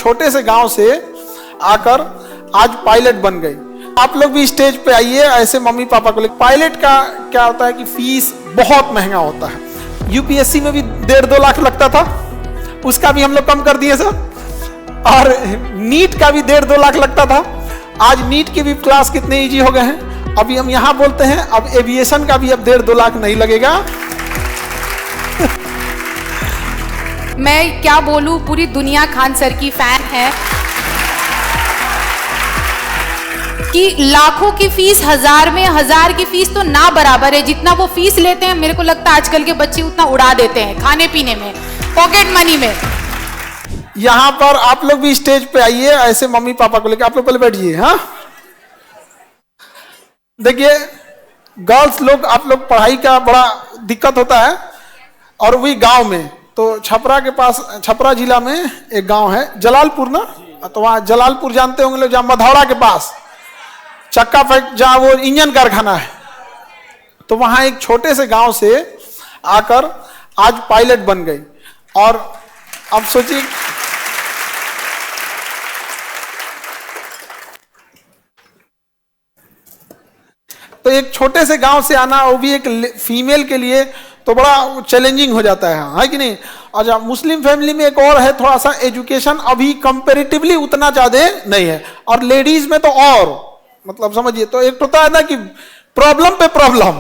छोटे से गांव से आकर आज पायलट बन गई। आप लोग भी स्टेज पे आइए ऐसे मम्मी पापा को लेकर। पायलट का क्या होता है कि फीस बहुत महंगा होता है। यूपीएससी में भी 1.5-2 लाख लगता था, उसका भी हम लोग कम कर दिए सर। और नीट का भी 1.5-2 लाख लगता था, आज नीट के भी क्लास कितने इजी हो गए हैं। अभी हम यहाँ बोलते हैं अब एविएशन का भी अब 1.5-2 लाख नहीं लगेगा। मैं क्या बोलूं, पूरी दुनिया खान सर की फैन है कि लाखों की फीस हजार में, हजार की फीस तो ना बराबर है। जितना वो फीस लेते हैं मेरे को लगता है आजकल के बच्चे उतना उड़ा देते हैं खाने पीने में, पॉकेट मनी में। यहाँ पर आप लोग भी स्टेज पे आइए ऐसे मम्मी पापा को लेकर। आप लोग पहले बैठिए। हाँ देखिए गर्ल्स लोग, आप लोग पढ़ाई का बड़ा दिक्कत होता है और वही गांव में, तो छपरा के पास, छपरा जिला में एक गांव है जलालपुर ना, तो वहाँ जलालपुर जानते होंगे लोग, जहाँ मधौरा के पास चक्का फैक्ट, जहाँ वो इंजन कारखाना है, तो वहाँ एक छोटे से गांव से आकर आज पायलट बन गई। और अब सोचिए तो एक छोटे से गांव से आना, वो भी एक फीमेल के लिए तो बड़ा चैलेंजिंग हो जाता है कि नहीं। और जब मुस्लिम फैमिली में एक और है, थोड़ा सा एजुकेशन अभी कंपैरेटिवली उतना ज्यादा नहीं है, और लेडीज में तो और मतलब समझिए, तो एक होता है ना कि प्रॉब्लम पे प्रॉब्लम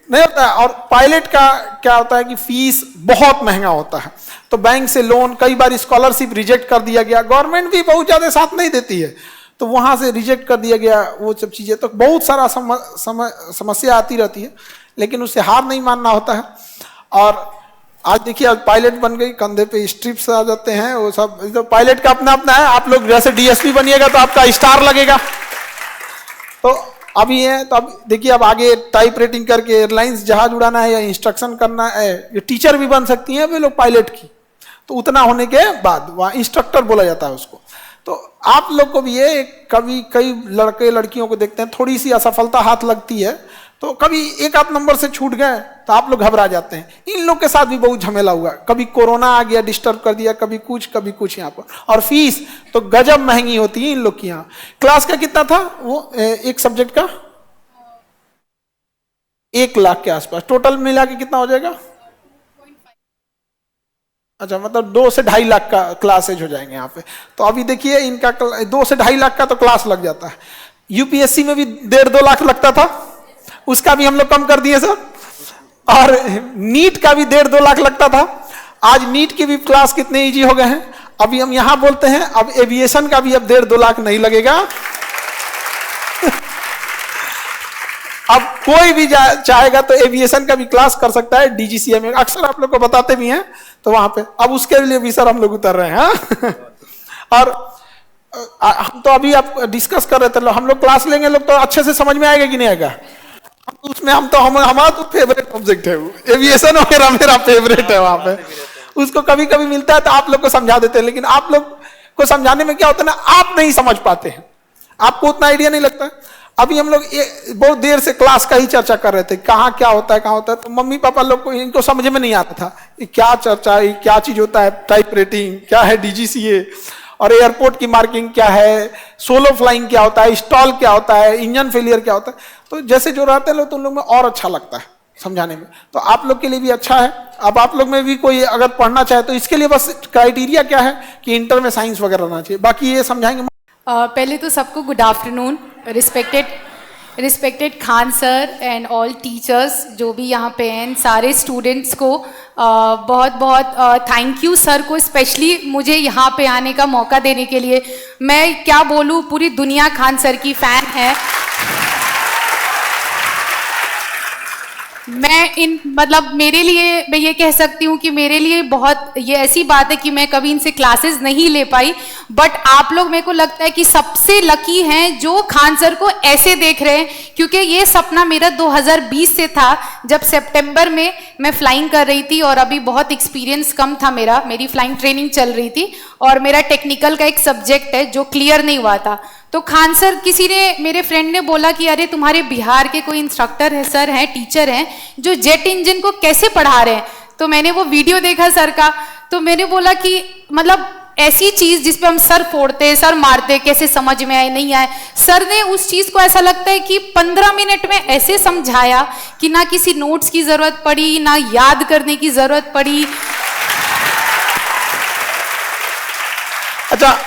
नहीं होता है। और पायलट का क्या होता है कि फीस बहुत महंगा होता है, तो बैंक से लोन, कई बार स्कॉलरशिप रिजेक्ट कर दिया गया, गवर्नमेंट भी बहुत ज्यादा साथ नहीं देती है, तो वहां से रिजेक्ट कर दिया गया वो सब चीजें, तो बहुत सारा समस्या आती रहती है, लेकिन उससे हार नहीं मानना होता है। और आज देखिए आज पायलट बन गई, कंधे पे स्ट्रिप्स आ जाते हैं, वो सब तो पायलट का अपना अपना है। आप लोग जैसे डीएसपी बनिएगा तो आपका स्टार लगेगा, तो अभी है। तो अब देखिए अब आगे टाइप रेटिंग करके एयरलाइंस जहाज उड़ाना है या इंस्ट्रक्शन करना है, ये टीचर भी बन सकती हैं वे लोग पायलट की, तो उतना होने के बाद वहाँ इंस्ट्रक्टर बोला जाता है उसको। तो आप लोग को भी ये कभी कई लड़के लड़कियों को देखते हैं थोड़ी सी असफलता हाथ लगती है, तो कभी एक आध नंबर से छूट गए तो आप लोग घबरा जाते हैं। इन लोग के साथ भी बहुत झमेला हुआ, कभी कोरोना आ गया डिस्टर्ब कर दिया, कभी कुछ यहाँ पर। और फीस तो गजब महंगी होती है इन लोग की। यहाँ क्लास का कितना था वो, एक सब्जेक्ट का 1 लाख के आसपास, टोटल मिला के कितना हो जाएगा? अच्छा, मतलब 2 से 2.5 लाख का क्लासेज हो जाएंगे यहाँ पे। तो अभी देखिए इनका 2 से 2.5 लाख का तो क्लास लग जाता है। यूपीएससी में भी 1.5-2 लाख लगता था, उसका भी हम लोग कम कर दिए सर। और नीट का भी 1.5-2 लाख लगता था, आज नीट की भी क्लास कितने इजी हो गए हैं। अभी हम यहाँ बोलते हैं अब एविएशन का भी अब 1.5-2 लाख नहीं लगेगा। अब कोई भी चाहेगा तो एविएशन का भी क्लास कर सकता है डीजीसीए में, अक्सर आप लोग को बताते भी हैं, तो वहां पे अब उसके लिए भी सर हम लोग उतर रहे हैं। और हम तो अभी आप डिस्कस कर रहे थे, हम लोग क्लास लेंगे लोग तो अच्छे से समझ में आएगा कि नहीं आएगा उसमें। हमारा तो फेवरेट सब्जेक्ट है एविएशन वगैरह, मेरा फेवरेट है वहां पे। उसको कभी कभी मिलता है तो आप लोग को समझा देते हैं, लेकिन आप लोग को समझाने में क्या होता है ना, आप नहीं समझ पाते हैं, आपको उतना आइडिया नहीं लगता है। अभी हम लोग बहुत देर से क्लास का ही चर्चा कर रहे थे, कहाँ क्या होता है कहाँ होता है, तो मम्मी पापा लोग को इनको समझ में नहीं आता था क्या चर्चा है, क्या चीज होता है, टाइप रेटिंग क्या है, डीजीसीए और एयरपोर्ट की मार्किंग क्या है, सोलो फ्लाइंग क्या होता है, स्टॉल क्या होता है, इंजन फेलियर क्या होता है। तो जैसे जो रहते हैं लोग तो उन लोग में और अच्छा लगता है समझाने में, तो आप लोग के लिए भी अच्छा है। अब आप लोग में भी कोई अगर पढ़ना चाहे तो इसके लिए बस क्राइटेरिया क्या है कि इंटर में साइंस वगैरह रहना चाहिए, बाकी ये समझाएंगे। पहले तो सबको good afternoon, respected Khan sir and all teachers जो भी यहाँ पे हैं, सारे स्टूडेंट्स को बहुत बहुत थैंक यू सर को, स्पेशली मुझे यहाँ पे आने का मौका देने के लिए। मैं क्या बोलूँ, पूरी दुनिया खान सर की फ़ैन है। मेरे लिए मैं ये कह सकती हूँ कि मेरे लिए बहुत ये ऐसी बात है कि मैं कभी इनसे क्लासेस नहीं ले पाई, बट आप लोग मेरे को लगता है कि सबसे लकी हैं जो खान सर को ऐसे देख रहे हैं, क्योंकि ये सपना मेरा 2020 से था, जब सितंबर में मैं फ्लाइंग कर रही थी और अभी बहुत एक्सपीरियंस कम था मेरी फ्लाइंग ट्रेनिंग चल रही थी और मेरा टेक्निकल का एक सब्जेक्ट है जो क्लियर नहीं हुआ था। तो खान सर, किसी ने, मेरे फ्रेंड ने बोला कि अरे तुम्हारे बिहार के कोई इंस्ट्रक्टर है, सर हैं, टीचर हैं, जो जेट इंजन को कैसे पढ़ा रहे हैं। तो मैंने वो वीडियो देखा सर का, तो मैंने बोला कि मतलब ऐसी चीज जिसपे हम सर फोड़ते, सर मारते, कैसे समझ में आए नहीं आए, सर ने उस चीज को ऐसा लगता है कि 15 मिनट में ऐसे समझाया कि ना किसी नोट्स की जरूरत पड़ी, ना याद करने की जरूरत पड़ी। अच्छा,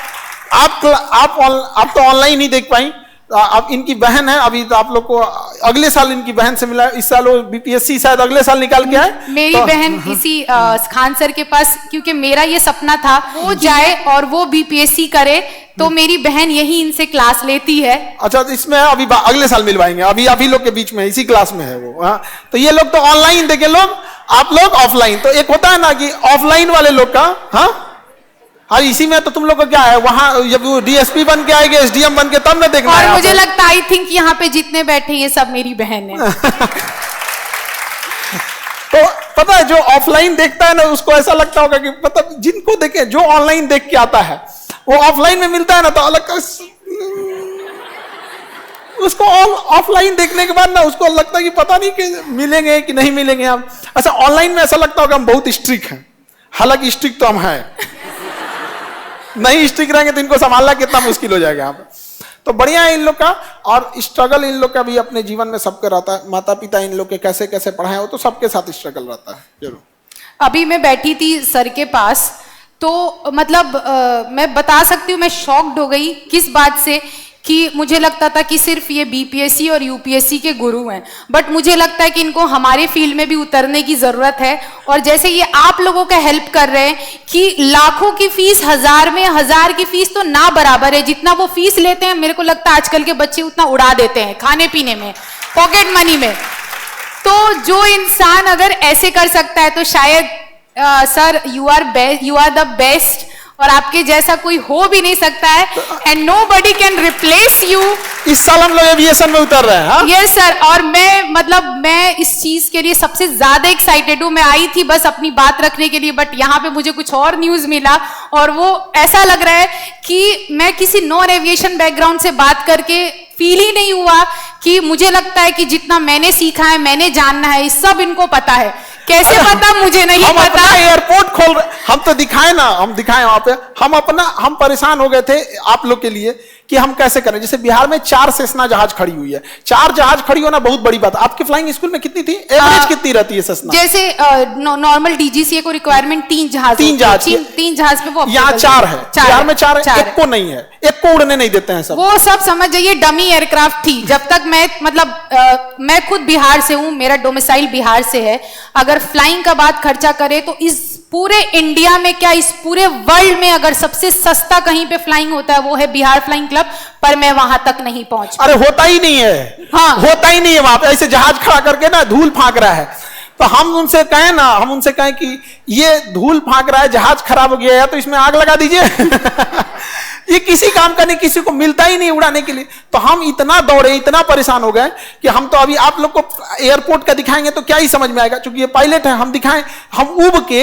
आप तो ऑनलाइन ही देख पाई। अब इनकी बहन है, अभी तो आप लोग को अगले साल इनकी बहन से मिला, इस साल वो बीपीएससी शायद अगले साल निकाल के आए। मेरी बहन इसी खान सर के पास, क्योंकि मेरा ये सपना था वो जाए और वो बीपीएससी करे, तो मेरी बहन यही इनसे क्लास लेती है। अच्छा, तो इसमें अभी अगले साल मिलवाएंगे, अभी लोग के बीच में इसी क्लास में है वो। हाँ, तो ये लोग तो ऑनलाइन देखे लोग, आप लोग ऑफलाइन। तो एक होता है ना कि ऑफलाइन वाले लोग का, हाँ, इसी में तो तुम लोग का क्या है, वहां जब वो डीएसपी बन के आएंगे, एसडीएम बन के, तब ना देखना है। और मुझे लगता आई थिंक यहाँ पे जितने बैठे ये सब मेरी बहन है। तो पता है, जो ऑफलाइन देखता है ना, उसको ऐसा लगता होगा कि मतलब जिनको देखे, जो ऑनलाइन देख के आता है वो ऑफलाइन में मिलता है ना, तो अलग उसको ऑफलाइन देखने के बाद ना उसको लगता है कि पता नहीं कि मिलेंगे कि नहीं मिलेंगे हम। अच्छा, ऑनलाइन में ऐसा लगता होगा हम बहुत स्ट्रिक्ट हैं, हालांकि स्ट्रिक्ट तो हम हैं। नहीं स्ट्रिक्ट रहेंगे तो इनको संभालना कितना मुश्किल हो जाएगा यहाँ पे। तो बढ़िया है इन लोग का, और स्ट्रगल इन लोग का भी अपने जीवन में सबके रहता है। माता पिता इन लोग के कैसे कैसे पढ़ाए हो, तो सबके साथ स्ट्रगल रहता है जरूर। अभी मैं बैठी थी सर के पास, तो मतलब मैं बता सकती हूँ मैं शॉक्ड हो गई किस बात से, कि मुझे लगता था कि सिर्फ ये बीपीएससी और यूपीएससी के गुरु हैं, बट मुझे लगता है कि इनको हमारे फील्ड में भी उतरने की जरूरत है। और जैसे ये आप लोगों का हेल्प कर रहे हैं कि लाखों की फीस 1000 में, 1000 की फीस तो ना बराबर है, जितना वो फीस लेते हैं मेरे को लगता है आजकल के बच्चे उतना उड़ा देते हैं खाने पीने में, पॉकेट मनी में। तो जो इंसान अगर ऐसे कर सकता है तो शायद sir you are the best, और आपके जैसा कोई हो भी नहीं सकता है, and nobody can replace you. इस साल हम लोग एविएशन में उतर रहे हैं। यस सर, और मैं इस चीज के लिए सबसे ज्यादा एक्साइटेड हूँ। मैं आई थी बस अपनी बात रखने के लिए, बट यहाँ पे मुझे कुछ और न्यूज मिला, और वो ऐसा लग रहा है कि मैं किसी नॉन एविएशन बैकग्राउंड से बात करके फील ही नहीं हुआ कि मुझे लगता है कि जितना मैंने सीखा है, मैंने जानना है, इस सब इनको पता है। कैसे पता मुझे नहीं हम पता। एयरपोर्ट खोल रहे, हम तो दिखाए ना, हम दिखाए वहां पे, हम परेशान हो गए थे आप लोग के लिए कि हम कैसे करें। जैसे बिहार में 4 सेस्ना जहाज खड़ी हुई है, 4 जहाज खड़ी होना बहुत बड़ी बात। आपके फ्लाइंग स्कूल में कितनी थी एवरेज, कितनी रहती है सेस्ना? जैसे नॉर्मल डीजीसीए को रिक्वायरमेंट 3 जहाज पे, वो यहाँ 4 है, बिहार में 4 है, एक को नहीं है, एक को उड़ने नहीं देते हैं सब। वो सब समझ जाइए डमी एयरक्राफ्ट थी। जब तक मैं खुद बिहार से हूँ, मेरा डोमिसाइल बिहार से है। अगर फ्लाइंग का बात खर्चा करे तो इस पूरे इंडिया में, क्या इस पूरे वर्ल्ड में अगर सबसे सस्ता कहीं पे फ्लाइंग होता है वो है बिहार फ्लाइंग क्लब, पर मैं वहां तक नहीं पहुंच। अरे होता ही नहीं है, हाँ, होता ही नहीं है वहां पे। ऐसे जहाज खड़ा करके ना धूल फांक रहा है, तो हम उनसे कहें कि ये धूल फांक रहा है, जहाज खराब हो गया है, तो इसमें आग लगा दीजिए। ये किसी काम का नहीं, किसी को मिलता ही नहीं उड़ाने के लिए। तो हम इतना दौड़े, इतना परेशान हो गए कि हम तो अभी आप लोग को एयरपोर्ट का दिखाएंगे तो क्या ही समझ में आएगा, क्योंकि ये पायलट है। हम दिखाएं, हम उब के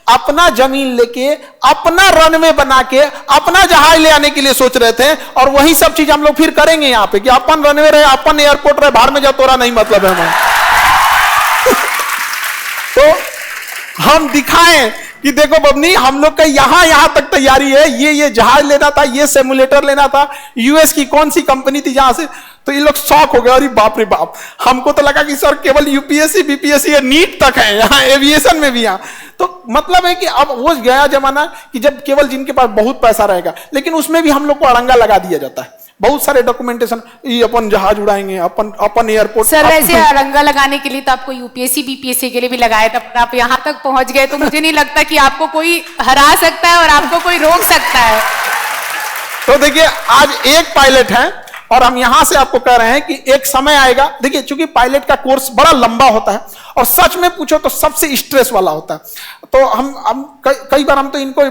अपना जमीन लेके, अपना रनवे बना के, अपना जहाज ले आने के लिए सोच रहे थे, और वही सब चीज हम लोग फिर करेंगे यहाँ पे कि अपन रनवे रहे, अपन एयरपोर्ट रहे, बाहर में जा तोरा नहीं मतलब है हमारा। तो हम दिखाएं कि देखो बबनी, हम लोग का यहां तक तैयारी है, ये जहाज लेना था, ये सिमुलेटर लेना था, यूएस की कौन सी कंपनी थी जहां से। तो ये लोग शॉक हो गए, अरे बाप रे बाप, हमको तो लगा कि सर केवल यूपीएससी बीपीएससी या नीट तक है, यहाँ एविएशन में भी। यहाँ तो मतलब है कि अब वो गया जमाना कि जब केवल जिनके पास बहुत पैसा रहेगा, लेकिन उसमें भी हम लोग को अड़ंगा लगा दिया जाता है। बहुत सारे डॉक्यूमेंटेशन, ये अपन जहाज उड़ाएंगे, अपन एयरपोर्ट। सर वैसे अड़ंगा लगाने के लिए तो आपको यूपीएससी बीपीएससी के लिए भी लगाया था, आप यहाँ तक पहुंच गए, तो मुझे नहीं लगता कि आपको कोई हरा सकता है और आपको कोई रोक सकता है। तो देखिए, आज एक पायलट है और हम यहां से आपको कह रहे हैं कि एक समय आएगा। देखिए, चूंकि पायलट का कोर्स बड़ा लंबा होता है और सच में पूछो तो सबसे स्ट्रेस वाला होता है। तो हम कई बार हम तो इनको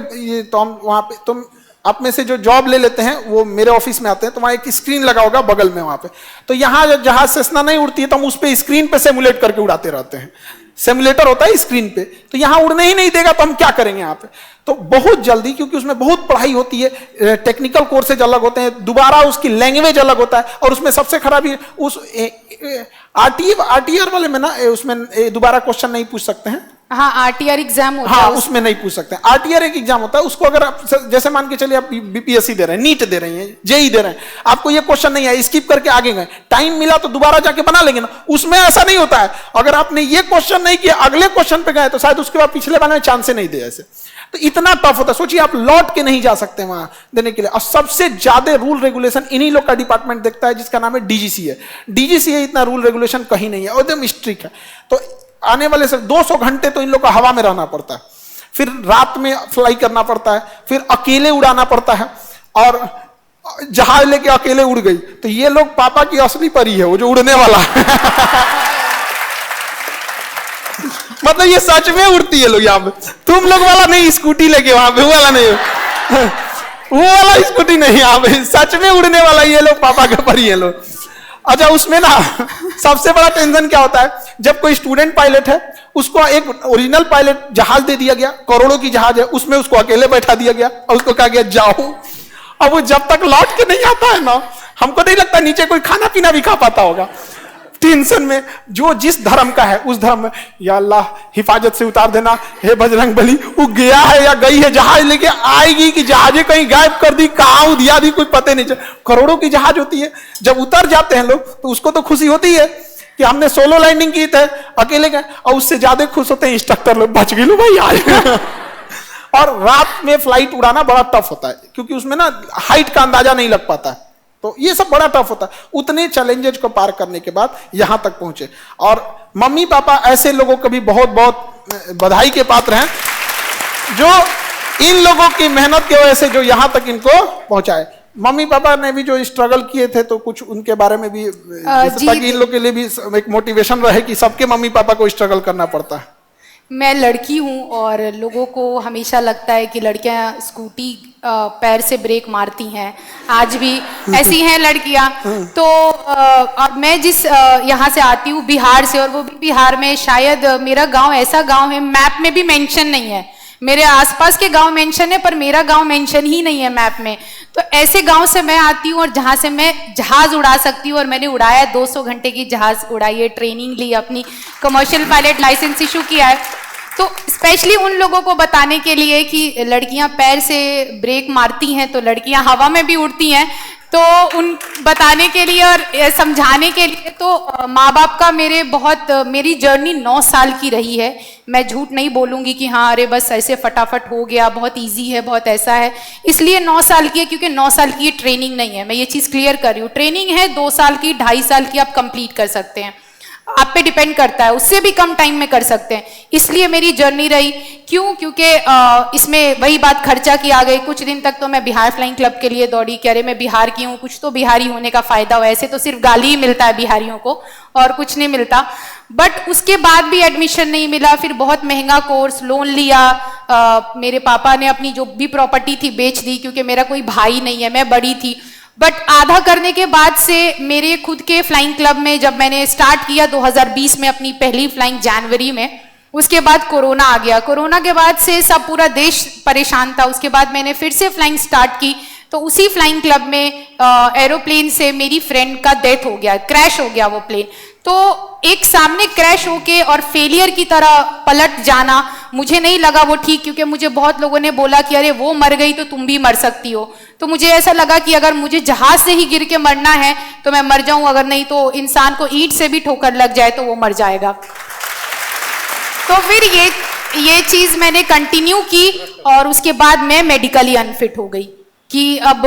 तो हम वहां पे, तुम आप में से जो जॉब ले लेते हैं वो मेरे ऑफिस में आते हैं, तो वहां एक स्क्रीन लगा होगा बगल में वहां पे। तो यहाँ जब जहाज सेस्ना नहीं उड़ती है तो हम उस पे स्क्रीन पे सिमुलेट करके उड़ाते रहते हैं। सिमुलेटर होता है स्क्रीन पे, तो यहाँ उड़ने ही नहीं देगा तो हम क्या करेंगे यहाँ पे। तो बहुत जल्दी, क्योंकि उसमें बहुत पढ़ाई होती है, टेक्निकल कोर्सेज अलग होते हैं, दोबारा उसकी लैंग्वेज अलग होता है, और उसमें सबसे खराबी उस आरटीआर वाले में ना, उसमें दोबारा क्वेश्चन नहीं पूछ सकते हैं, हाँ, आरटीआर एग्जाम होता हाँ है उसमें नहीं पूछ सकते। आरटीआर एक एग्जाम होता है, उसको अगर आप जैसे मान के चलिए आप बीपीएससी दे रहे हैं, नीट दे रहे हैं, जेई दे रहे हैं, आपको ये क्वेश्चन नहीं आया, स्किप करके आगे गए, टाइम मिला तो दोबारा जाके बना लेंगे ना। उसमें ऐसा नहीं होता है, अगर आपने ये क्वेश्चन नहीं किया अगले क्वेश्चन पे गए तो शायद उसके बाद पिछले बार में चांस नहीं दे ऐसे। तो इतना टफ होता है, सोचिए आप लौट के नहीं जा सकते वहां देने के लिए। और सबसे ज्यादा रूल रेगुलेशन इन्हीं लोग का डिपार्टमेंट देखता है, जिसका नाम है डीजीसीए। डीजीसीए इतना रूल रेगुलेशन कहीं नहीं है, एकदम स्ट्रिक्ट है। तो आने वाले से 200 घंटे तो इन लोग को हवा में रहना पड़ता है, फिर रात में फ्लाई करना पड़ता है, फिर अकेले उड़ाना पड़ता है, और जहाज लेके अकेले उड़ गई तो ये लोग पापा की असली परी है, वो जो उड़ने वाला मतलब ये सच में उड़ती है लोग यहाँ पे, तुम लोग वाला नहीं स्कूटी लेके वहां पे, वो वाला नहीं वो वाला स्कूटी नहीं, यहाँ पे सच में उड़ने वाला ये लोग पापा के परी है लोग। अच्छा उसमें ना सबसे बड़ा टेंशन क्या होता है, जब कोई स्टूडेंट पायलट है उसको एक ओरिजिनल पायलट जहाज दे दिया गया, करोड़ों की जहाज है, उसमें उसको अकेले बैठा दिया गया और उसको कहा गया जाओ। अब वो जब तक लौट के नहीं आता है ना, हमको नहीं लगता नीचे कोई खाना पीना भी खा पाता होगा, टेंशन में। जो जिस धर्म का है उस धर्म में, या अल्लाह हिफाजत से उतार देना, हे बजरंग बली, वो गया है या गई है, जहाज लेके आएगी कि जहाजें कहीं गायब कर दी, कहां दिया दी, कोई पता नहीं चल। करोड़ों की जहाज होती है, जब उतर जाते हैं लोग तो उसको तो खुशी होती है कि हमने सोलो लैंडिंग की थे, अकेले गए, और उससे ज्यादा खुश होते हैं इंस्ट्रक्टर लोग, बच गए लो भाई आज और रात में फ्लाइट उड़ाना बड़ा टफ होता है, क्योंकि उसमें ना हाइट का अंदाजा नहीं लग पाता है, तो ये सब बड़ा टफ होता है। उतने चैलेंजेस को पार करने के बाद यहां तक पहुंचे, और मम्मी पापा ऐसे लोगों को भी बहुत बहुत बधाई के पात्र हैं, जो इन लोगों की मेहनत की वजह से जो यहां तक इनको पहुंचाए। मम्मी पापा ने भी जो स्ट्रगल किए थे, तो कुछ उनके बारे में भी ताकि इन लोग के लिए भी एक मोटिवेशन रहे कि सबके मम्मी पापा को स्ट्रगल करना पड़ता है। मैं लड़की हूँ और लोगों को हमेशा लगता है कि लड़कियां स्कूटी पैर से ब्रेक मारती हैं, आज भी ऐसी हैं लड़कियां। तो और मैं जिस यहाँ से आती हूँ बिहार से, और वो भी बिहार में शायद मेरा गांव ऐसा गांव है, मैप में भी मेंशन नहीं है, मेरे आसपास के गांव मेंशन है पर मेरा गांव मेंशन ही नहीं है मैप में। तो ऐसे गांव से मैं आती हूँ और जहाँ से मैं जहाज उड़ा सकती हूँ, और मैंने उड़ाया 200 घंटे की जहाज उड़ाई है, ट्रेनिंग ली, अपनी कमर्शियल पायलट लाइसेंस इशू किया है। तो स्पेशली उन लोगों को बताने के लिए कि लड़कियां पैर से ब्रेक मारती हैं तो लड़कियां हवा में भी उड़ती हैं, तो उन बताने के लिए और समझाने के लिए, तो माँ बाप का मेरी जर्नी 9 साल की रही है। मैं झूठ नहीं बोलूँगी कि हाँ अरे बस ऐसे फटाफट हो गया, बहुत इजी है, बहुत ऐसा है, इसलिए 9 साल की है क्योंकि 9 साल की ये ट्रेनिंग नहीं है, मैं ये चीज़ क्लियर कर रही हूँ। ट्रेनिंग है 2 साल की, 2.5 साल की आप कंप्लीट कर सकते हैं, आप पे डिपेंड करता है, उससे भी कम टाइम में कर सकते हैं। इसलिए मेरी जर्नी रही, क्यों? क्योंकि इसमें वही बात खर्चा की आ गई। कुछ दिन तक तो मैं बिहार फ्लाइंग क्लब के लिए दौड़ी, कह रहे मैं बिहार की हूँ, कुछ तो बिहारी होने का फायदा हो, ऐसे तो सिर्फ गाली ही मिलता है बिहारियों को और कुछ नहीं मिलता। बट उसके बाद भी एडमिशन नहीं मिला, फिर बहुत महंगा कोर्स, लोन लिया, मेरे पापा ने अपनी जो भी प्रॉपर्टी थी बेच दी, क्योंकि मेरा कोई भाई नहीं है, मैं बड़ी थी। बट आधा करने के बाद से मेरे खुद के फ्लाइंग क्लब में जब मैंने स्टार्ट किया 2020 में अपनी पहली फ्लाइंग, जनवरी में, उसके बाद कोरोना आ गया। कोरोना के बाद से सब पूरा देश परेशान था। उसके बाद मैंने फिर से फ्लाइंग स्टार्ट की, तो उसी फ्लाइंग क्लब में एरोप्लेन से मेरी फ्रेंड का डेथ हो गया, क्रैश हो गया वो प्लेन। तो एक सामने क्रैश होके और फेलियर की तरह पलट जाना मुझे नहीं लगा वो ठीक, क्योंकि मुझे बहुत लोगों ने बोला कि अरे वो मर गई तो तुम भी मर सकती हो। तो मुझे ऐसा लगा कि अगर मुझे जहाज से ही गिर के मरना है तो मैं मर जाऊं, अगर नहीं तो इंसान को ईंट से भी ठोकर लग जाए तो वो मर जाएगा। तो फिर ये चीज मैंने कंटिन्यू की, और उसके बाद मैं मेडिकली अनफिट हो गई कि अब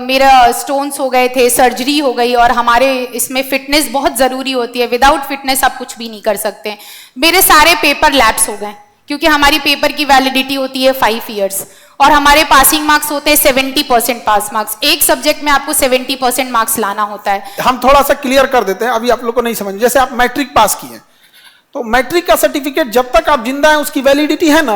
मेरा स्टोन्स हो गए थे, सर्जरी हो गई, और हमारे इसमें फिटनेस बहुत ज़रूरी होती है, विदाउट फिटनेस आप कुछ भी नहीं कर सकते। मेरे सारे पेपर लैप्स हो गए, क्योंकि हमारी पेपर की वैलिडिटी होती है 5 ईयर्स, और हमारे पासिंग मार्क्स होते हैं 70% पास मार्क्स। एक सब्जेक्ट में आपको 70% मार्क्स लाना होता है। हम थोड़ा सा क्लियर कर देते हैं, अभी आप लोग को नहीं समझ। जैसे आप मैट्रिक पास किए, तो मैट्रिक का सर्टिफिकेट जब तक आप जिंदा हैं उसकी वैलिडिटी है ना,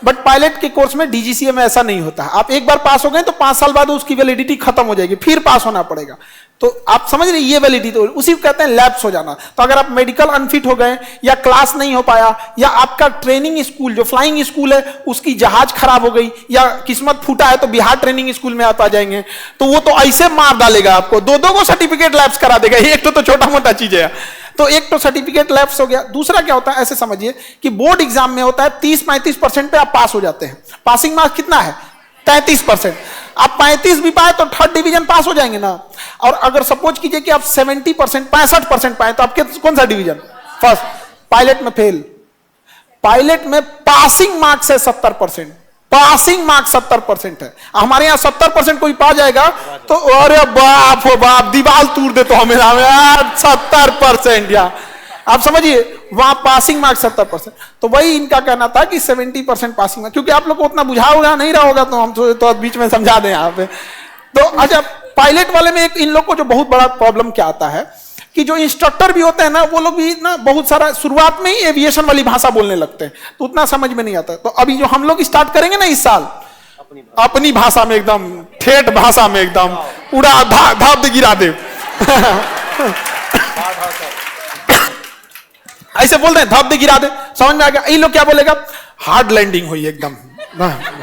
बट पायलट के कोर्स में डीजीसीए में ऐसा नहीं होता है। आप एक बार पास हो गए तो 5 साल बाद उसकी वैलिडिटी खत्म हो जाएगी, फिर पास होना पड़ेगा। तो आप समझ रहे, ये वैलिडिटी तो उसी को कहते हैं लैप्स हो जाना। तो अगर आप मेडिकल अनफिट हो गए, या क्लास नहीं हो पाया, या आपका ट्रेनिंग स्कूल जो फ्लाइंग स्कूल है उसकी जहाज खराब हो गई, या किस्मत फूटा है तो बिहार ट्रेनिंग स्कूल में आप आ जाएंगे, तो वो तो ऐसे मार डालेगा आपको, 2 को सर्टिफिकेट लैप्स करा देगा। एक तो छोटा मोटा चीज है, तो एक तो सर्टिफिकेट लैप्स हो गया। दूसरा क्या होता है, ऐसे समझिए कि बोर्ड एग्जाम में होता है 30-35% पे आप पास हो जाते हैं। पासिंग मार्क्स कितना है? 33%। आप 35 भी पाए तो थर्ड डिवीजन पास हो जाएंगे ना। और अगर सपोज कीजिए कि आप 70%, 65% पाए तो आपके कौन सा डिवीजन? फर्स्ट। पायलट में फेल। पायलट में पासिंग मार्क्स है 70%। पासिंग मार्क्स 70% है। हमारे यहाँ 70% कोई पा जाएगा तो अरे बाप हो बाप, दीवार तोड़ दे तो हमें 70% या आप समझिए, वहां पासिंग मार्क्स 70%। तो वही इनका कहना था कि 70% पासिंग मार्क्स, क्योंकि आप लोग को उतना बुझा होगा नहीं रहा होगा तो हम तो बीच में समझा दें यहाँ पे। तो अच्छा, पायलट वाले में एक इन लोग को जो बहुत बड़ा प्रॉब्लम क्या आता है कि जो इंस्ट्रक्टर भी होते हैं ना, वो लोग भी ना बहुत सारा शुरुआत में ही एविएशन वाली भाषा बोलने लगते हैं, तो उतना समझ में नहीं आता। तो अभी जो हम लोग स्टार्ट करेंगे ना इस साल, अपनी भाषा में एकदम ठेठ भाषा में एकदम उड़ा धाप गिरा दे ऐसे बोलते हैं, धाप दे गिरा दे, समझ में आ गया। ये लोग क्या बोलेगा? हार्ड लैंडिंग हुई एकदम,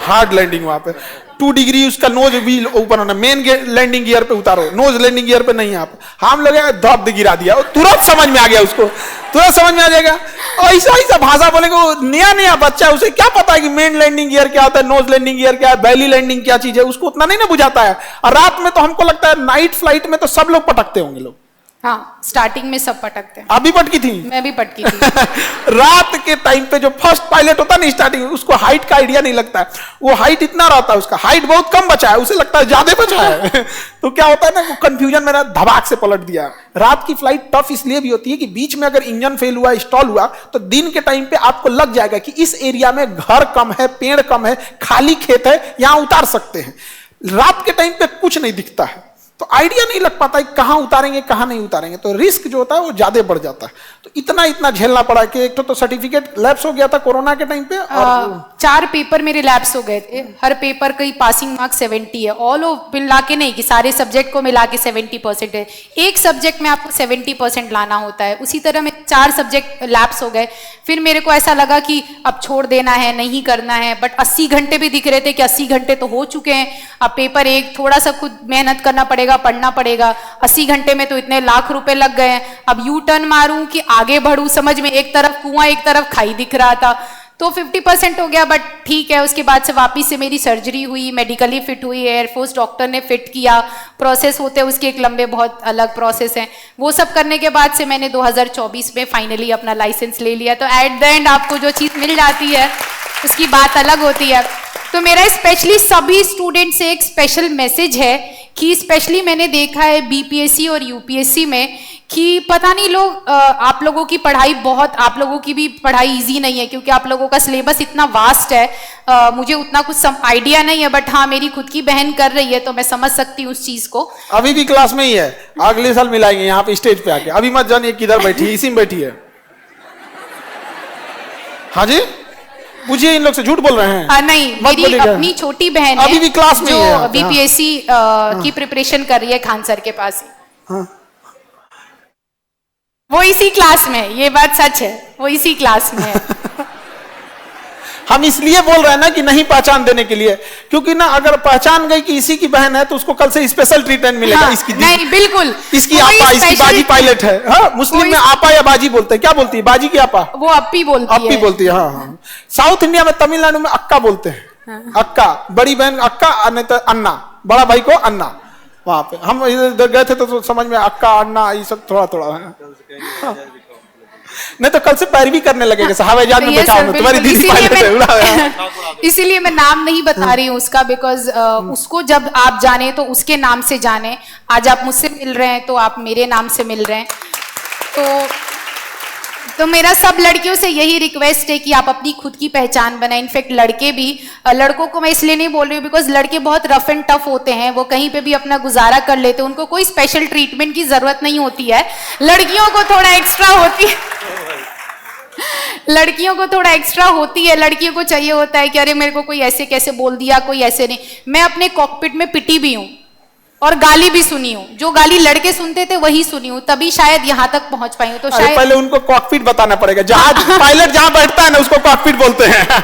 हार्ड लैंडिंग। वहां पे 2 डिग्री उसका नोज भी ऊपर होना, मेन लैंडिंग गियर पे उतारो, नोज लैंडिंग गियर पे नहीं। आप हम लोग धाप दे गिरा दिया, तुरंत समझ में आ गया, उसको तुरंत समझ में आ जाएगा। ऐसा ऐसा भाषा बोलेगा, वो नया नया बच्चा है, उसे क्या पता है कि मेन लैंडिंग गियर क्या होता है, नोज लैंडिंग गियर क्या है, बैली लैंडिंग क्या चीज है, उसको उतना नहीं ना बुझाता है। और रात में तो हमको लगता है नाइट फ्लाइट में तो सब लोग पटकते होंगे लोग। हाँ, स्टार्टिंग में सब पटकते हैं। आप भी पटकी थी? मैं भी पटकी थी। रात के टाइम पे जो फर्स्ट पायलट होता है ना स्टार्टिंग में, उसको हाइट का आइडिया नहीं लगता है। वो हाइट इतना रहता है, उसका हाइट बहुत कम बचा है, उसे लगता है ज्यादा बचा है। तो क्या होता है ना, वो कंफ्यूजन में धबाक से पलट दिया। रात की फ्लाइट टफ इसलिए भी होती है कि बीच में अगर इंजन फेल हुआ, स्टॉल हुआ, तो दिन के टाइम पे आपको लग जाएगा कि इस एरिया में घर कम है, पेड़ कम है, खाली खेत है, यहां उतार सकते हैं। रात के टाइम पे कुछ नहीं दिखता है, तो आइडिया नहीं लग पाता है कहां उतारेंगे कहां नहीं उतारेंगे, तो रिस्क जो होता है वो ज्यादा बढ़ जाता है। तो इतना झेलना पड़ा कि एक तो सर्टिफिकेट लैप्स हो गया था कोरोना के टाइम पे, और 4 पेपर मेरे लैप्स हो गए थे। हर पेपर की पासिंग मार्क्स 70 है, ऑल मिला के नहीं कि सारे सब्जेक्ट को मिला के 70% है। एक सब्जेक्ट में आपको 70% लाना होता है। उसी तरह में 4 सब्जेक्ट लैप्स हो गए। फिर मेरे को ऐसा लगा कि अब छोड़ देना है, नहीं करना है, बट 80 घंटे भी दिख रहे थे कि 80 घंटे तो हो चुके हैं, अब पेपर एक थोड़ा सा खुद मेहनत करना पड़ेगा, पढ़ना पड़ेगा। 80 घंटे में तो इतने लाख रुपए लग गए हैं, अब यू टर्न मारूं कि आगे बढ़ूं, समझ में, एक तरफ कुआं एक तरफ खाई दिख रहा था। तो 50% हो गया, बट ठीक है। उसके बाद से वापस से मेरी सर्जरी हुई, मेडिकली फिट हुई, एयरफोर्स डॉक्टर ने फिट किया, प्रोसेस होते हैं उसके एक लंबे बहुत अलग प्रोसेस हैं। वो सब करने के बाद से मैंने 2024 में फाइनली अपना लाइसेंस ले लिया। तो एट द एंड आपको जो चीज़ मिल जाती है उसकी बात अलग होती है। तो मेरा स्पेशली सभी स्टूडेंट से एक स्पेशल मैसेज है कि स्पेशली मैंने देखा है बीपीएससी और यूपीएससी में कि पता नहीं लोग आप लोगों की पढ़ाई बहुत, आप लोगों की भी पढ़ाई इजी नहीं है क्योंकि आप लोगों का सिलेबस इतना वास्ट है। मुझे उतना कुछ आइडिया नहीं है, बट हाँ मेरी खुद की बहन कर रही है तो मैं समझ सकती हूँ उस चीज को। अभी भी क्लास में ही है, अगले साल मिलाएंगे यहाँ पे स्टेज पे आके। अभी मत जानिए किधर बैठी है, इसी में बैठी है। हाँ जी, पूछिए, इन लोग से झूठ बोल रहे हैं। नहीं, मेरी अपनी छोटी बहन है अभी भी क्लास में जो बीपीएससी की प्रिपरेशन कर रही है खान सर के पास। हाँ। वो इसी क्लास में, ये बात सच है, वो इसी क्लास में है। हम इसलिए बोल रहे हैं ना कि नहीं पहचान देने के लिए, क्योंकि ना अगर पहचान गई कि इसी की बहन है तो उसको कल से स्पेशल ट्रीटमेंट मिलेगा। हाँ, इसकी नहीं बिल्कुल, इसकी आपा, इसकी बाजी पायलट है। हाँ, मुस्लिम में आपा या बाजी बोलते हैं। क्या बोलती है? बाजी की आपा? वो अप्पी बोलती है। अप्पी बोलती है। हाँ हाँ। साउथ इंडिया में तमिलनाडु में अक्का बोलते हैं। हाँ। अक्का, बड़ी बहन अक्का, नहीं तो अन्ना, बड़ा भाई को अन्ना। वहां पे हम इधर गए थे तो समझ में अक्का अन्ना ये सब थोड़ा थोड़ा है। नहीं तो कल से पैरवी करने लगेगा, साहब जान में बचाओ में तुम्हारी दीदी पायलट है। इसीलिए मैं नाम नहीं बता रही हूँ उसका, बिकॉज उसको जब आप जाने तो उसके नाम से जाने। आज आप मुझसे मिल रहे हैं तो आप मेरे नाम से मिल रहे हैं। तो मेरा सब लड़कियों से यही रिक्वेस्ट है कि आप अपनी खुद की पहचान बनाएं। इनफैक्ट लड़के भी, लड़कों को मैं इसलिए नहीं बोल रही हूँ बिकॉज लड़के बहुत रफ एंड टफ होते हैं, वो कहीं पे भी अपना गुजारा कर लेते हैं, उनको कोई स्पेशल ट्रीटमेंट की जरूरत नहीं होती है। लड़कियों को थोड़ा एक्स्ट्रा होती है, लड़कियों को थोड़ा एक्स्ट्रा होती है। लड़कियों को चाहिए होता है कि अरे मेरे को कोई ऐसे कैसे बोल दिया, कोई ऐसे नहीं। मैं अपने कॉकपिट में पिटी भी हूँ और गाली भी सुनी हूँ, जो गाली लड़के सुनते थे वही सुनी हूँ, तभी शायद यहाँ तक पहुंच पाई हूँ। तो शायद पहले उनको कॉकपिट बताना पड़ेगा। जहाज पायलट जहां बैठता है ना उसको कॉकपिट बोलते हैं,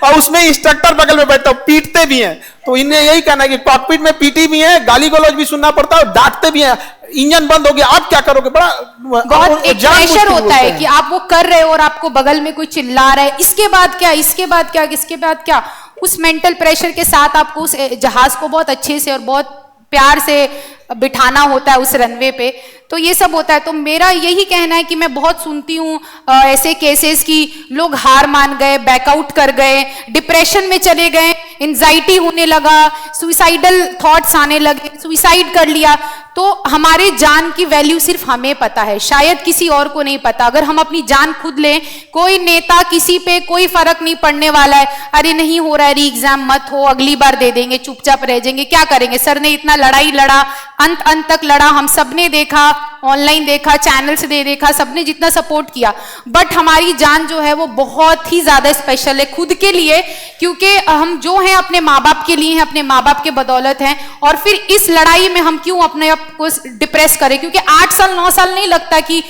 और उसमें इंस्ट्रक्टर बगल में बैठता है, पीटते भी हैं। तो इन्हें यही कहना है कि कॉकपिट में पीटी भी है, गाली गलौज भी सुनना पड़ता है और डांटते भी हैं। इंजन बंद हो गया, आप क्या करोगे? बड़ा बहुत एक प्रेशर होता है कि आप वो कर रहे हो और आपको बगल में कोई चिल्ला रहा है, इसके बाद क्या, इसके बाद क्या, इसके बाद क्या। उस मेंटल प्रेशर के साथ आपको उस जहाज को बहुत अच्छे से और बहुत प्यार से बिठाना होता है उस रनवे पे। तो ये सब होता है। तो मेरा यही कहना है कि मैं बहुत सुनती हूँ ऐसे केसेस की लोग हार मान गए, बैकआउट कर गए, डिप्रेशन में चले गए, एंजाइटी होने लगा, सुइसाइडल थॉट्स आने लगे, सुइसाइड कर लिया। तो हमारे जान की वैल्यू सिर्फ हमें पता है, शायद किसी और को नहीं पता। अगर हम अपनी जान खुद लें, कोई नेता किसी पे कोई फर्क नहीं पड़ने वाला है। अरे नहीं हो रहा है री एग्जाम, मत हो, अगली बार दे देंगे, चुपचाप रह जाएंगे, क्या करेंगे। सर ने इतना लड़ाई लड़ा, अंत तक लड़ा, हम सबने देखा, ऑनलाइन देखा, चैनल से देखा, सबने जितना सपोर्ट किया। बट हमारी जान जो है वो बहुत ही ज्यादा स्पेशल है खुद के लिए, क्योंकि हम जो हैं अपने माँ बाप के लिए हैं, अपने माँ बाप के बदौलत हैं। और फिर इस लड़ाई में हम क्यों अपने आप को डिप्रेस करें, क्योंकि 8 साल 9 साल नहीं लगता कि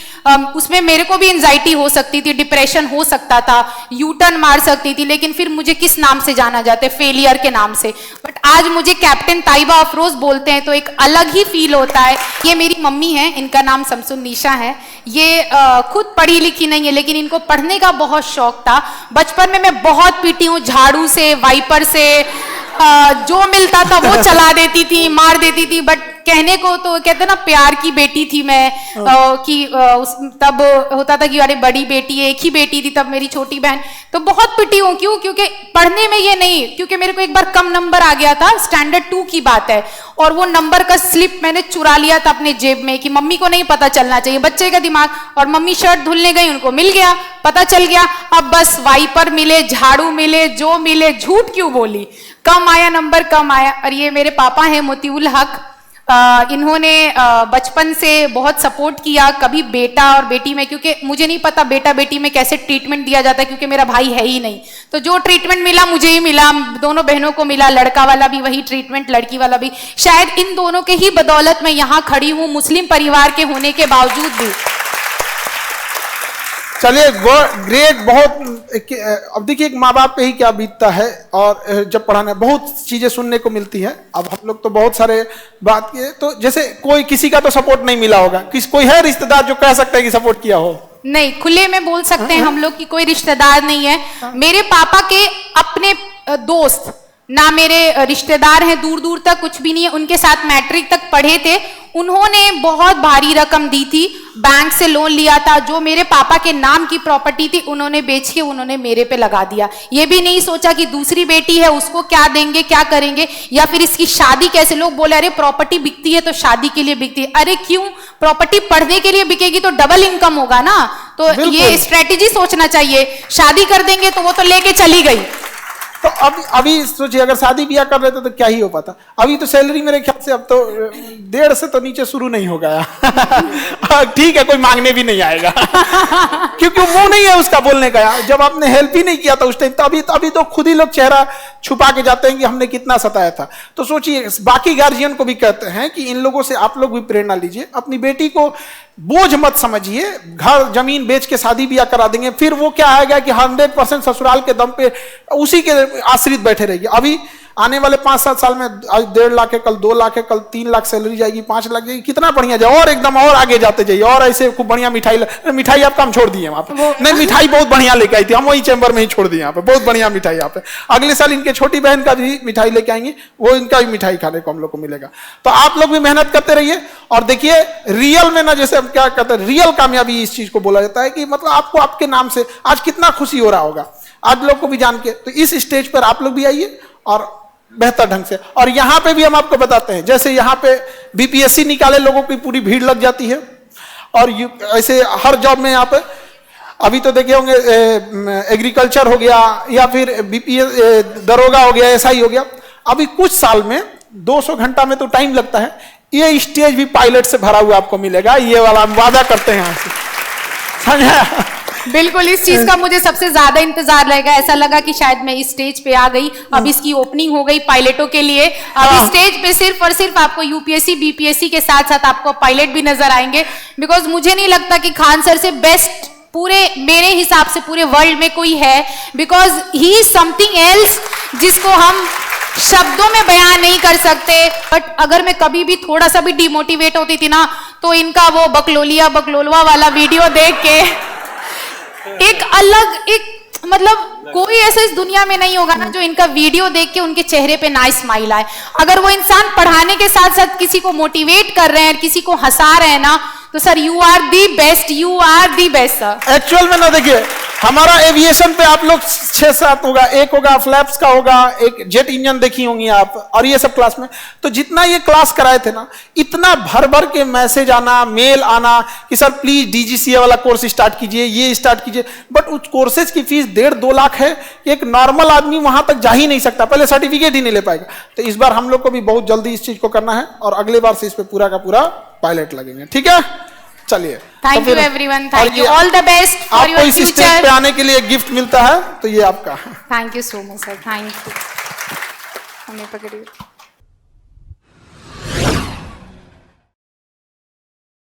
उसमें मेरे को भी एंजाइटी हो सकती थी, डिप्रेशन हो सकता था, यू टर्न मार सकती थी, लेकिन फिर मुझे किस नाम से जाना जाता है? फेलियर के नाम से। बट आज मुझे कैप्टन ताइबा अफरोज बोलते हैं तो एक अलग ही फील होता है। ये मेरी मम्मी है, इनका नाम शमसुन्निशा है। ये खुद पढ़ी लिखी नहीं है, लेकिन इनको पढ़ने का बहुत शौक था। बचपन में मैं बहुत पीटी हूँ, झाड़ू से, वाइपर से, जो मिलता था वो चला देती थी, मार देती थी। बट कहने को तो कहते ना प्यार की बेटी थी मैं, कि तब होता था कि अरे बड़ी बेटी है, एक ही बेटी थी तब मेरी छोटी बहन। तो बहुत पिटी हूँ। क्यों? क्योंकि पढ़ने में ये नहीं, क्योंकि मेरे को एक बार कम नंबर आ गया था, स्टैंडर्ड 2 की बात है, और वो नंबर का स्लिप मैंने चुरा लिया था अपने जेब में कि मम्मी को नहीं पता चलना चाहिए, बच्चे का दिमाग। और मम्मी शर्ट धुलने गई, उनको मिल गया, पता चल गया। अब बस वाइपर मिले, झाड़ू मिले, जो मिले, झूठ क्यों बोली, कम आया नंबर, कम आया। और ये मेरे पापा हैं मोतीउल हक, इन्होंने बचपन से बहुत सपोर्ट किया, कभी बेटा और बेटी में, क्योंकि मुझे नहीं पता बेटा बेटी में कैसे ट्रीटमेंट दिया जाता है, क्योंकि मेरा भाई है ही नहीं। तो जो ट्रीटमेंट मिला मुझे ही मिला, दोनों बहनों को मिला, लड़का वाला भी वही ट्रीटमेंट, लड़की वाला भी। शायद इन दोनों के ही बदौलत मैं यहाँ खड़ी हूँ, मुस्लिम परिवार के होने के बावजूद भी। चलिए, ग्रेट। बहुत अब देखिए, एक माँ बाप पे ही क्या बीतता है, और जब पढ़ाना बहुत चीजें सुनने को मिलती हैं। अब हम लोग तो बहुत सारे बात किए, तो जैसे कोई किसी का तो सपोर्ट नहीं मिला होगा, कोई है रिश्तेदार जो कह सकता है कि सपोर्ट किया हो? नहीं, खुले में बोल सकते हैं हम लोग कि कोई रिश्तेदार नहीं है। मेरे पापा के अपने दोस्त ना मेरे रिश्तेदार हैं, दूर दूर तक कुछ भी नहीं है। उनके साथ मैट्रिक तक पढ़े थे, उन्होंने बहुत भारी रकम दी थी, बैंक से लोन लिया था, जो मेरे पापा के नाम की प्रॉपर्टी थी उन्होंने बेच के उन्होंने मेरे पे लगा दिया। ये भी नहीं सोचा कि दूसरी बेटी है उसको क्या देंगे, क्या करेंगे, या फिर इसकी शादी कैसे। लोग बोले अरे प्रॉपर्टी बिकती है तो शादी के लिए बिकती है। अरे क्यों? प्रॉपर्टी पढ़ने के लिए बिकेगी तो डबल इनकम होगा ना। तो ये स्ट्रेटेजी सोचना चाहिए। शादी कर देंगे तो वो तो लेके चली गई। तो अभी सोचिए, अगर शादी ब्याह कर रहे थे तो क्या ही हो पाता। अभी तो सैलरी मेरे ख्याल से अब तो 1.5 से तो नीचे शुरू नहीं हो गया। ठीक है, कोई मांगने भी नहीं आएगा क्योंकि मुंह नहीं है उसका बोलने का। जब आपने हेल्प ही नहीं किया था उस टाइम, तो अभी तो खुद ही लोग चेहरा छुपा के जाते हैं कि हमने कितना सताया था। तो सोचिए, बाकी गार्जियन को भी कहते हैं कि इन लोगों से आप लोग भी प्रेरणा लीजिए। अपनी बेटी को बोझ मत समझिए, घर जमीन बेच के शादी ब्याह करा देंगे, फिर वो क्या आएगा कि 100% ससुराल के दम पे उसी के आश्रित बैठे रहेगी। अभी आने वाले 5-7 साल में आज 1.5 लाख है, कल 2 लाख है, कल 3 लाख सैलरी जाएगी, 5 लाख जाएगी। कितना बढ़िया जाए, और एकदम और आगे जाते जाइए, और ऐसे खूब बढ़िया मिठाई आपका हम छोड़ दिए वहां पे। नहीं, मिठाई बहुत बढ़िया लेके आई थी, हम वही चैम्बर में ही छोड़ दिए यहाँ पे, बहुत बढ़िया मिठाई यहाँ पे। अगले साल इनके छोटी बहन का भी मिठाई लेके आएंगे, वो इनका भी मिठाई खाने को हम लोग को मिलेगा। तो आप लोग भी मेहनत करते रहिए, और देखिए रियल में ना, जैसे हम क्या कहते हैं, रियल कामयाबी इस चीज को बोला जाता है कि मतलब आपको आपके नाम से आज कितना खुशी हो रहा होगा आज लोग को भी जान के। तो इस स्टेज पर आप लोग भी आइए और बेहतर ढंग से। और यहां पे भी हम आपको बताते हैं, जैसे यहां पे बीपीएससी निकाले लोगों की पूरी भीड़ लग जाती है, और ऐसे हर जॉब में यहाँ पे अभी तो देखे होंगे एग्रीकल्चर हो गया, या फिर बीपीएस दरोगा हो गया, एसआई हो गया। अभी कुछ साल में 200 घंटा में तो टाइम लगता है, ये स्टेज भी पायलट से भरा हुआ आपको मिलेगा, ये वाला हम वादा करते हैं। समझा? बिल्कुल, इस चीज का मुझे सबसे ज्यादा इंतजार रहेगा। ऐसा लगा कि शायद मैं इस स्टेज पे आ गई, अब इसकी ओपनिंग हो गई पायलटों के लिए। अब इस स्टेज पे सिर्फ और सिर्फ आपको यूपीएससी बीपीएससी के साथ साथ आपको पायलट भी नजर आएंगे। बिकॉज मुझे नहीं लगता कि खान सर से बेस्ट पूरे मेरे हिसाब से पूरे वर्ल्ड में कोई है, because he is something else जिसको हम शब्दों में बयान नहीं कर सकते। बट अगर मैं कभी भी थोड़ा सा भी डिमोटिवेट होती थी ना, तो इनका वो बकलोलिया बकलोलवा वाला वीडियो देख के एक अलग एक मतलब कोई ऐसा इस दुनिया में नहीं होगा ना जो इनका वीडियो देख के उनके चेहरे पे ना स्माइल आए। अगर वो इंसान पढ़ाने के साथ साथ किसी को मोटिवेट कर रहे हैं, किसी को हंसा रहे हैं ना, तो sir you are the best, you are the best sir. Actual में ना देखिए, हमारा एविएशन पे आप लोग 6-7 होगा, एक होगा फ्लैप्स का होगा, एक जेट इंजन देखी होंगी आप, और ये सब क्लास में। तो जितना ये क्लास कराए थे ना, इतना भर भर के मैसेज आना, मेल आना कि सर प्लीज डीजीसीए वाला कोर्स स्टार्ट कीजिए, ये स्टार्ट कीजिए। बट उस कोर्सेज की फीस 1.5-2 लाख है। एक नॉर्मल आदमी वहां तक जा ही नहीं सकता, पहले सर्टिफिकेट ही नहीं ले पाएगा। तो इस बार हम लोग को भी बहुत जल्दी इस चीज को करना है, और अगले बार से इस पे पूरा का पूरा पायलट लगेंगे, ठीक है? चलिए, thank you everyone, thank you, all the best for your future. आपको इस स्टेज पे आने के लिए गिफ्ट मिलता है, तो ये आपका। Thank you so much sir, thank you. हमें पकड़िए।